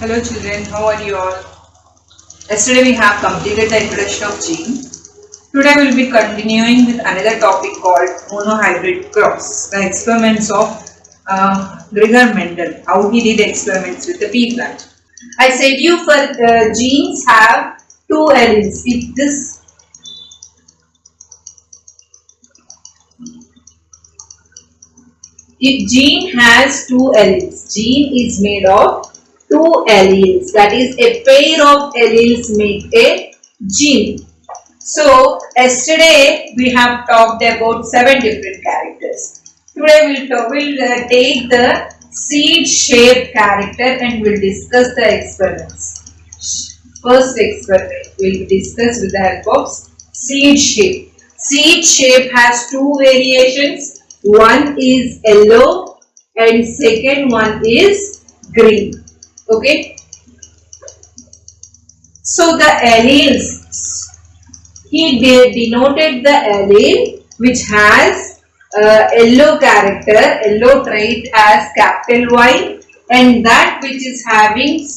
Hello children, how are you all? Yesterday we have completed the introduction of gene. Today we will be continuing with another topic called monohybrid cross, the experiments of Gregor Mendel, how he did experiments with the pea plant. I said you for genes have two alleles. If gene has two alleles, gene is made of two alleles. That is, a pair of alleles make a gene. So, yesterday we have talked about 7 different characters. Today we'll take the seed shape character and we'll discuss the experiments. First experiment we'll discuss with the help of seed shape. Seed shape has two variations. One is yellow and second one is green. Okay. So the alleles, he denoted the allele which has yellow character, yellow trait as capital Y, and that which is having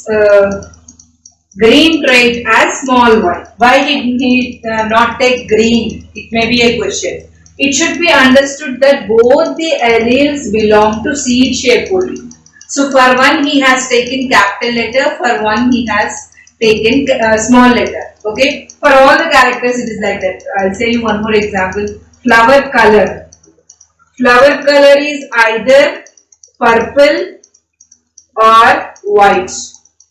green trait as small y. Why did he not take green? It may be a question. It should be understood that both the alleles belong to seed shape only. So for one he has taken capital letter, for one he has taken small letter. Okay. For all the characters it is like that. I'll say you one more example. Flower color. Flower color is either purple or white.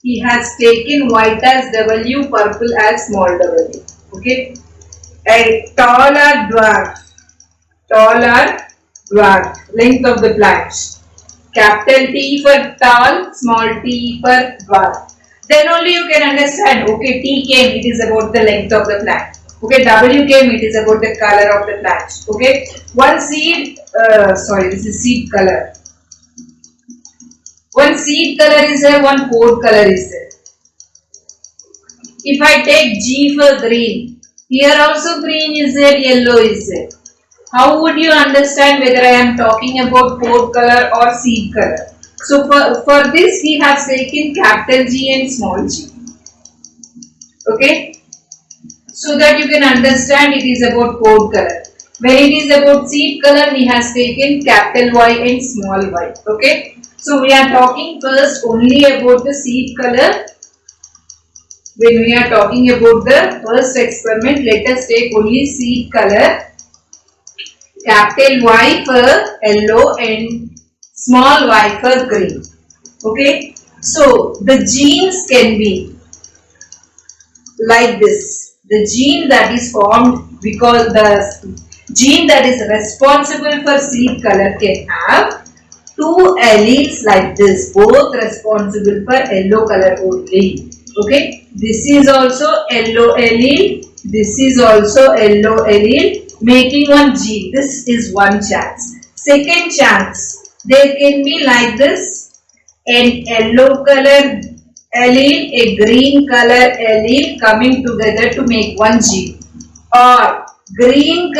He has taken white as W, purple as small w. Okay. And tall or dwarf. Tall or dwarf. Length of the plant. Capital T for tall, small t for dwarf. Then only you can understand, okay, T came, it is about the length of the plant. Okay, W came, it is about the color of the plant. Okay, one seed, this is seed color. One seed color is there, one pod color is there. If I take G for green, here also green is there, yellow is there. How would you understand whether I am talking about pod color or seed color? So for this he has taken capital G and small g. Okay. So that you can understand it is about pod color. When it is about seed color, he has taken capital Y and small y. Okay. So we are talking first only about the seed color. When we are talking about the first experiment, let us take only seed color. Capital Y for yellow and small y for green. Okay. So the genes can be like this. The gene that is formed, because the gene that is responsible for seed color can have two alleles like this, both responsible for yellow color only. Okay. This is also yellow allele. This is also yellow allele, making one gene. This is one chance. Second chance, there can be like this, an yellow color allele, a green color allele coming together to make one gene, or green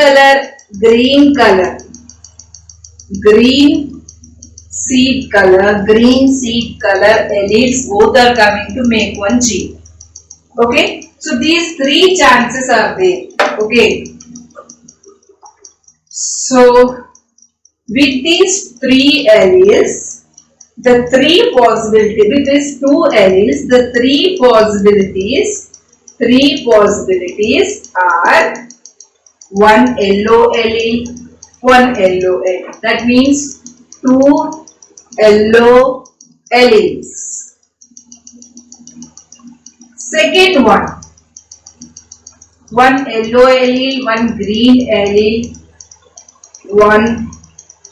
seed color alleles both are coming to make one gene. Okay, so these three chances are there. Okay, so with these three alleles, the three possibilities, with these two alleles, the three possibilities are one yellow allele. That means two yellow alleles. Second one yellow allele, one green allele, one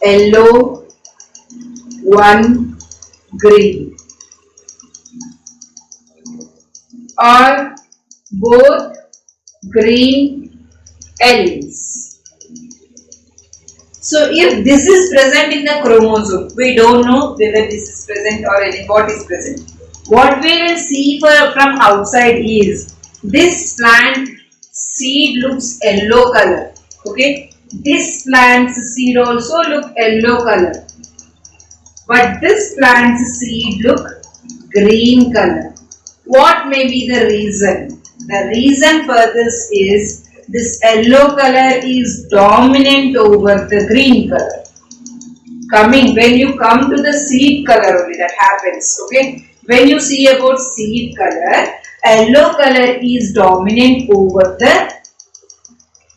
yellow, one green, or both green alleles. So if this is present in the chromosome, we don't know whether this is present or what is present. What we will see from outside is this plant seed looks yellow color. Okay, this plant's seed also look yellow color, but this plant's seed look green color. What may be the reason? The reason for this is this yellow color is dominant over the green color. When you come to the seed color only that happens, okay. When you see about seed color, yellow color is dominant over the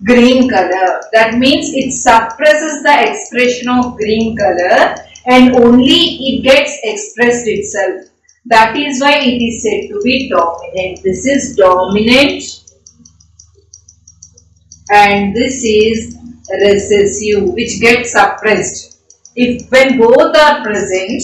green color. That means it suppresses the expression of green color and only it gets expressed itself. That is why it is said to be dominant. This is dominant and this is recessive, which gets suppressed. When both are present,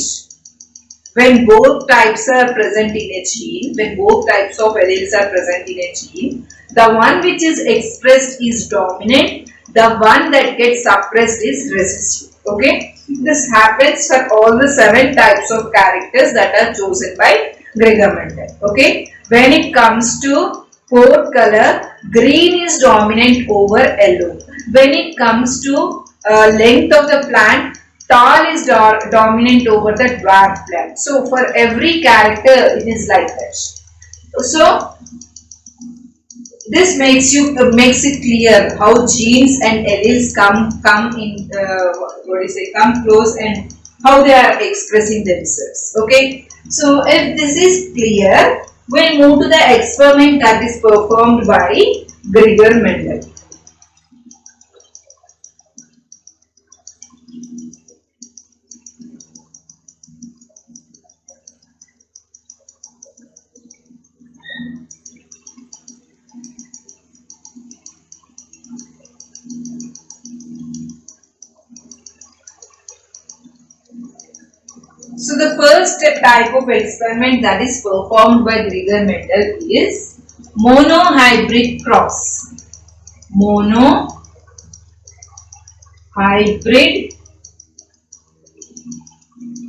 when both types are present in a gene, when both types of alleles are present in a gene, the one which is expressed is dominant, the one that gets suppressed is recessive. Okay, this happens for all the 7 types of characters that are chosen by Gregor Mendel. Okay, when it comes to port color, green is dominant over yellow. When it comes to length of the plant, tall is dominant over the dwarf plant. So for every character it is like that. So this makes it clear how genes and alleles come close and how they are expressing themselves. Okay. So if this is clear, we'll move to the experiment that is performed by Gregor Mendel. So the first type of experiment that is performed by Gregor Mendel is monohybrid cross. Monohybrid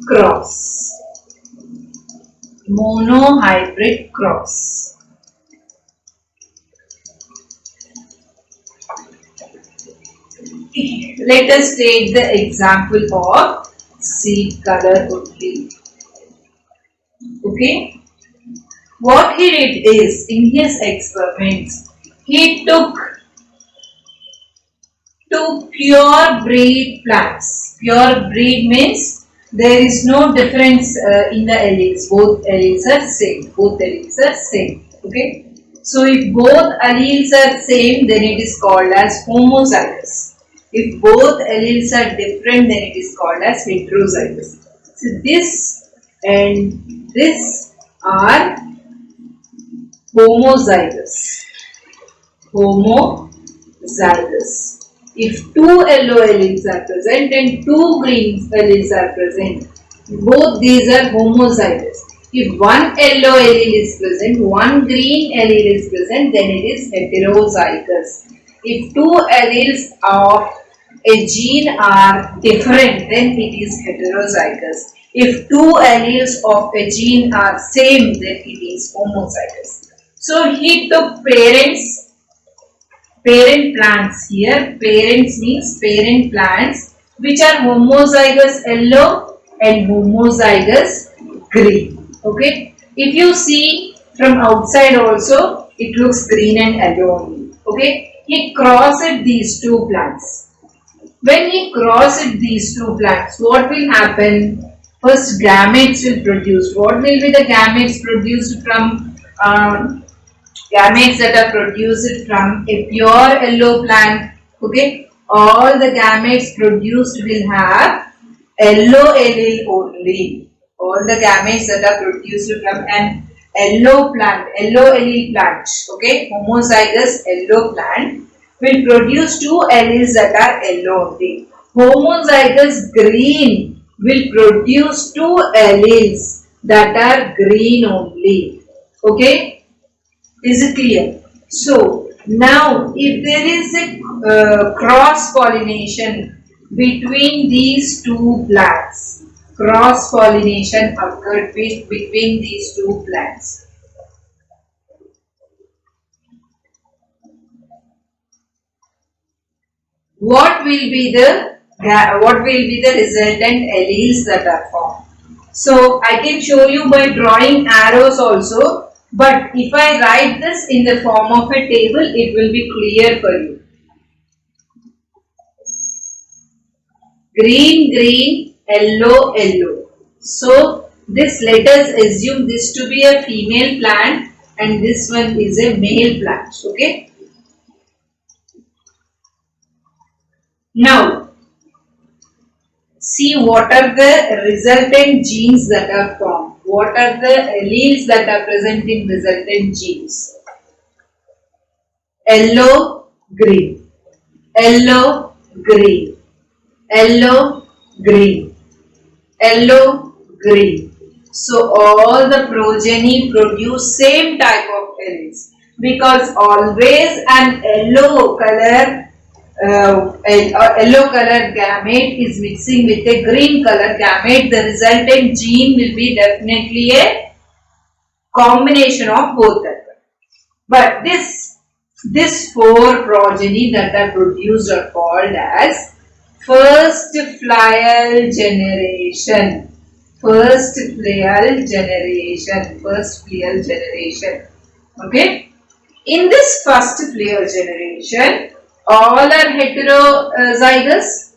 cross. Monohybrid cross. Let us take the example of seed color only. Okay. What he did is, in his experiments, he took 2 pure breed plants. Pure breed means there is no difference in the alleles. Both alleles are same. Okay. So if both alleles are same, then it is called as homozygous. If both alleles are different, then it is called as heterozygous. So this and this are homozygous. If 2 yellow alleles are present and 2 green alleles are present, both these are homozygous. If 1 yellow allele is present, 1 green allele is present, then it is heterozygous. If 2 alleles of a gene are different, then it is heterozygous. If 2 alleles of a gene are same, then it is homozygous. So he took parent plants here. Parents means parent plants which are homozygous yellow and homozygous green. Okay. If you see from outside also, it looks green and yellow only. Okay. He crossed these 2 plants. When he crossed these 2 plants, what will happen? First, gametes will produce. What will be the gametes produced from gametes that are produced from a pure yellow plant? Okay, all the gametes produced will have yellow allele only. All the gametes that are produced from an yellow allele plant, okay, homozygous yellow plant, will produce 2 alleles that are yellow only. Homozygous green will produce 2 alleles that are green only. Okay, is it clear? So now if there is a cross pollination between these 2 plants, cross pollination occurred between these 2 plants. What will be the resultant alleles that are formed? So I can show you by drawing arrows also, but if I write this in the form of a table, it will be clear for you. Green, green, yellow, yellow. So this, let us assume this to be a female plant and this one is a male plant. Okay. Now see what are the resultant genes that are formed. What are the alleles that are present in resultant genes? Yellow, green, yellow, green, yellow, green, yellow, green. So all the progeny produce same type of alleles, because always an yellow colored gamete is mixing with a green colored gamete. The resultant gene will be definitely a combination of both of them. But this four progeny that are produced are called as first filial generation. First filial generation. Okay. In this first filial generation, all are heterozygous,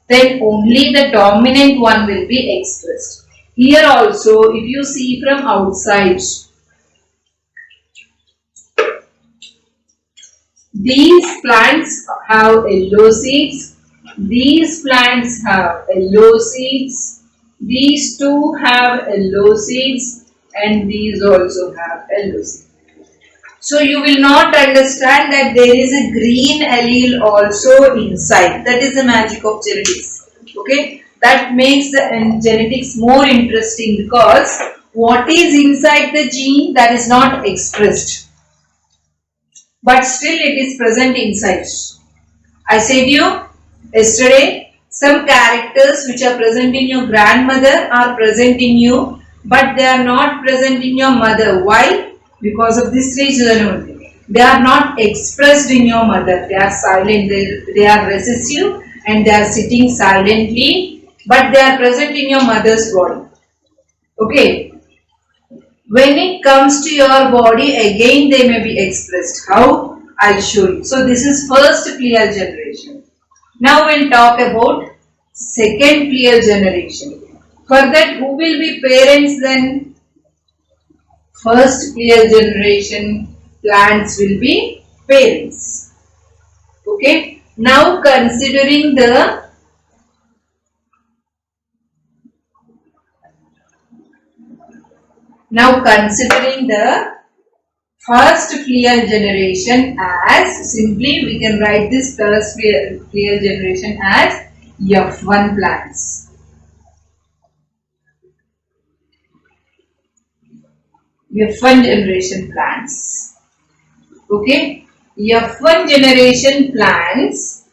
then only the dominant one will be expressed. Here also, if you see from outside, these plants have yellow seeds, these plants have yellow seeds, these two have yellow seeds, and these also have yellow seeds. So you will not understand that there is a green allele also inside. That is the magic of genetics. Okay, that makes the genetics more interesting, because what is inside the gene, that is not expressed, but still it is present inside. I said you yesterday, some characters which are present in your grandmother are present in you, but they are not present in your mother. Why? Because of this reason only. They are not expressed in your mother. They are silent. They are recessive and they are sitting silently, but they are present in your mother's body. Okay. When it comes to your body, again they may be expressed. How? I'll show you. So this is first filial generation. Now we'll talk about second filial generation. For that, who will be parents then? First filial generation plants will be parents. Okay. Now considering the first filial generation as, simply we can write this first filial generation as F1 plants. F1 generation plants. Okay. F1 generation plants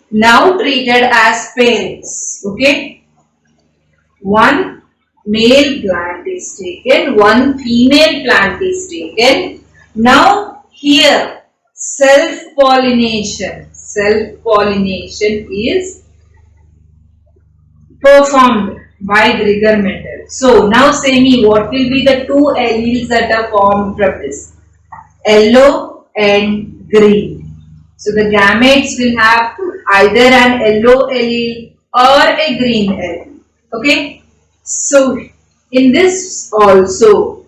now treated as parents. Okay. One male plant is taken, one female plant is taken. Now here self-pollination is performed by Gregor Mendel. So now say me, what will be the two alleles that are formed from this? Yellow and green. So the gametes will have either an yellow allele or a green allele. Okay. So in this also,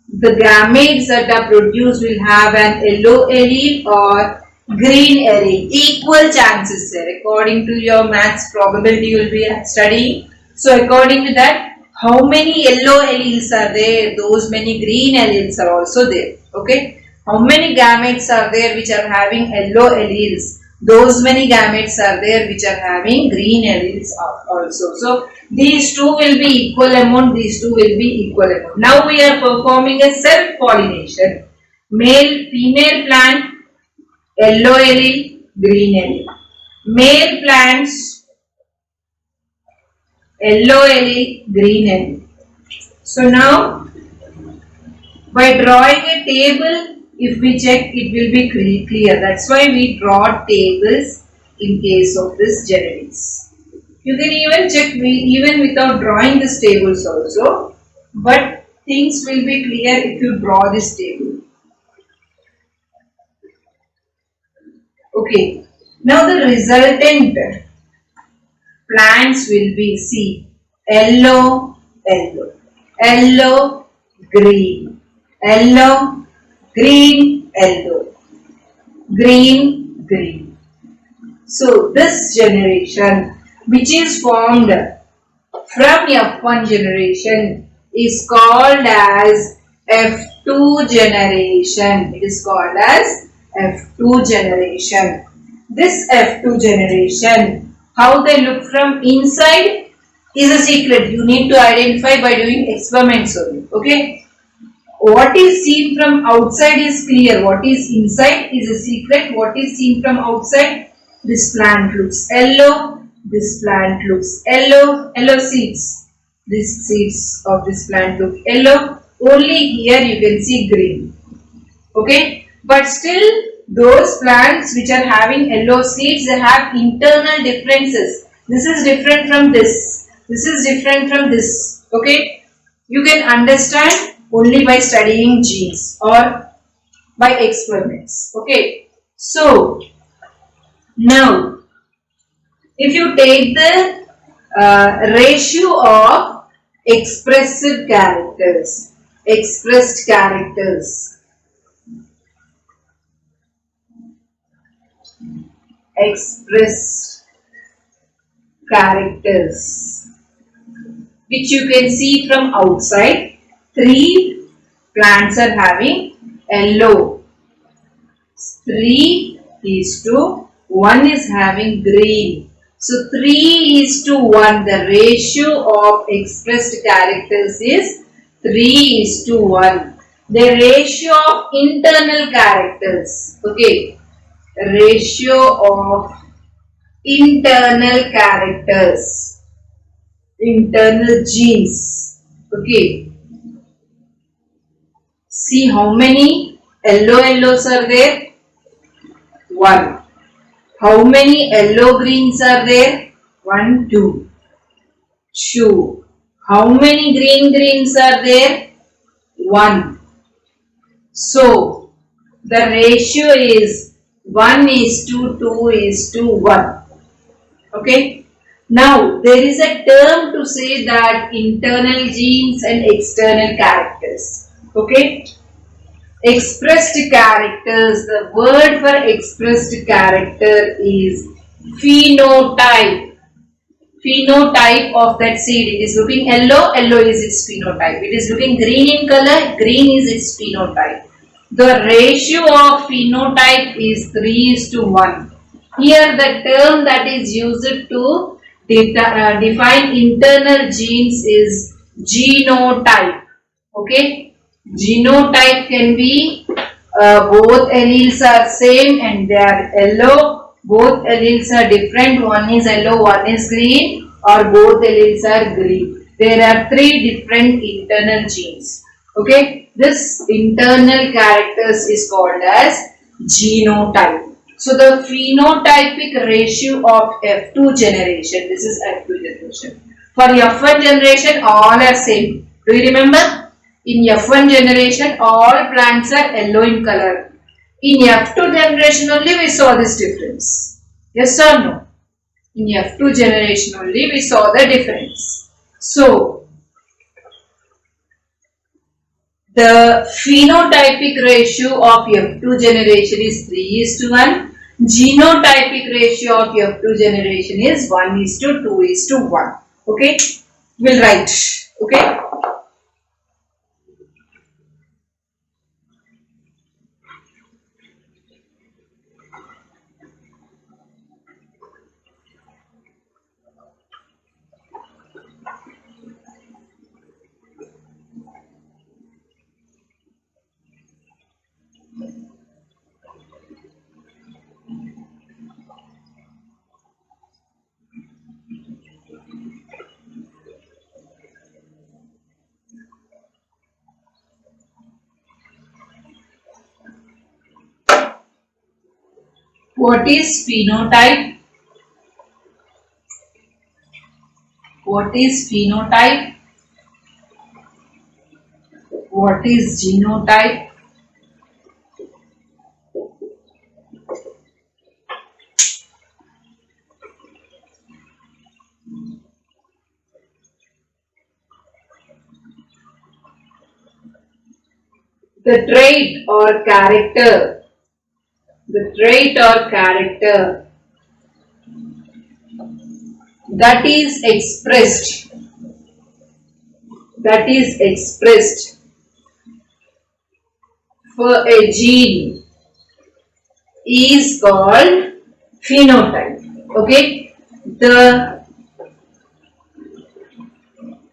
the gametes that are produced will have an yellow allele or green allele. Equal chances there. According to your maths probability you will be studying. So according to that, how many yellow alleles are there? Those many green alleles are also there. Okay. How many gametes are there which are having yellow alleles? Those many gametes are there which are having green alleles also. So these two will be equal amount, these two will be equal amount. Now we are performing a self-pollination. Male, female plant, yellow allele, green allele. Male plants, yellow allele, green allele. So now, by drawing a table, if we check, it will be clear. That's why we draw tables in case of this genetics. You can even check even without drawing these tables also, but things will be clear if you draw this table. Okay, now the resultant plants will be, see, yellow, yellow, yellow, green, yellow, green, yellow, green, green. So this generation which is formed from F1 generation is called as F2 generation. It is called as F2 generation. This F2 generation, how they look from inside is a secret. You need to identify by doing experiments only. Okay. What is seen from outside is clear. What is inside is a secret. What is seen from outside? This plant looks yellow. This plant looks yellow. Yellow seeds. These seeds of this plant look yellow. Only here you can see green. Okay. But still those plants which are having yellow seeds, they have internal differences. This is different from this. This is different from this. Okay. You can understand only by studying genes or by experiments. Okay. So, now if you take the ratio of expressed characters, expressed characters, expressed characters, which you can see from outside, 3 plants are having yellow, 3 is to 1 is having green. So 3 is to 1. The ratio of expressed characters is 3 is to 1. The ratio of internal characters. Okay. Ratio of internal characters. Internal genes. Okay. See how many yellows are there? 1. How many yellow greens are there? 1, 2. 2. How many greens are there? 1. So, the ratio is 1 is to 2 is to 1. Okay. Now, there is a term to say that internal genes and external characters. Okay. Expressed characters, the word for expressed character is phenotype. Phenotype of that seed. It is looking yellow, yellow is its phenotype. It is looking green in color, green is its phenotype. The ratio of phenotype is 3 is to 1. Here the term that is used to define internal genes is genotype. Okay. Genotype can be both alleles are same and they are yellow. Both alleles are different. One is yellow, one is green, or both alleles are green. There are 3 different internal genes. Okay, this internal characters is called as genotype. So the phenotypic ratio of F2 generation. This is F2 generation. For F1 generation, all are same. Do you remember? In F1 generation, all plants are yellow in color. In F2 generation only we saw this difference. Yes or no? In F2 generation only we saw the difference. So, the phenotypic ratio of F2 generation is 3 is to 1. Genotypic ratio of F2 generation is 1 is to 2 is to 1. Okay? We'll write. Okay? What is phenotype? What is phenotype? What is genotype? The trait or character. The trait or character that is expressed for a gene is called phenotype. Okay, the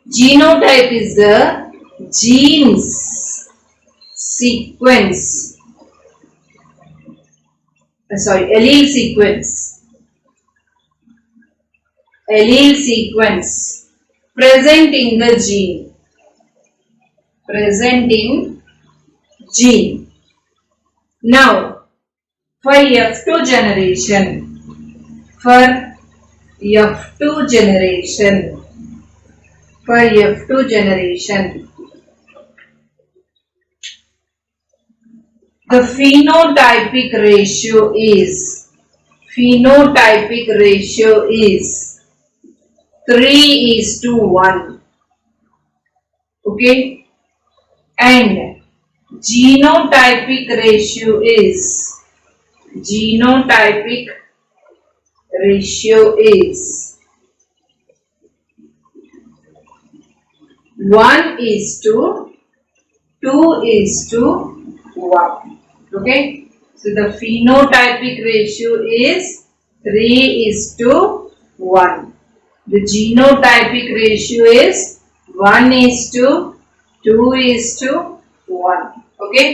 genotype is the genes sequence, allele sequence present in the gene. Now, for F2 generation, the phenotypic ratio is 3:1. Okay, and genotypic ratio is 1:2:1. Okay, so the phenotypic ratio is 3:1. The genotypic ratio is 1:2:1. Okay,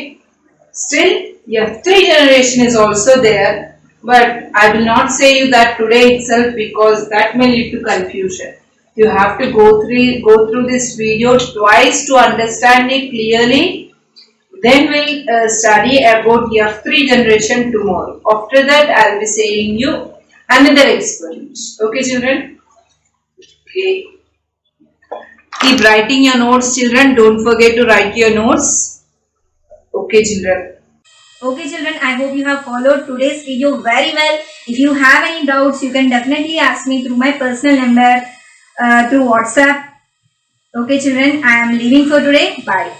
still F3 generation is also there, but I will not say you that today itself because that may lead to confusion. You have to go through this video twice to understand it clearly. Then we'll study about F3 generation tomorrow. After that, I'll be saying you another experiment. Okay, children? Okay. Keep writing your notes, children. Don't forget to write your notes. Okay, children. Okay, children, I hope you have followed today's video very well. If you have any doubts, you can definitely ask me through my personal number through WhatsApp. Okay, children, I am leaving for today. Bye.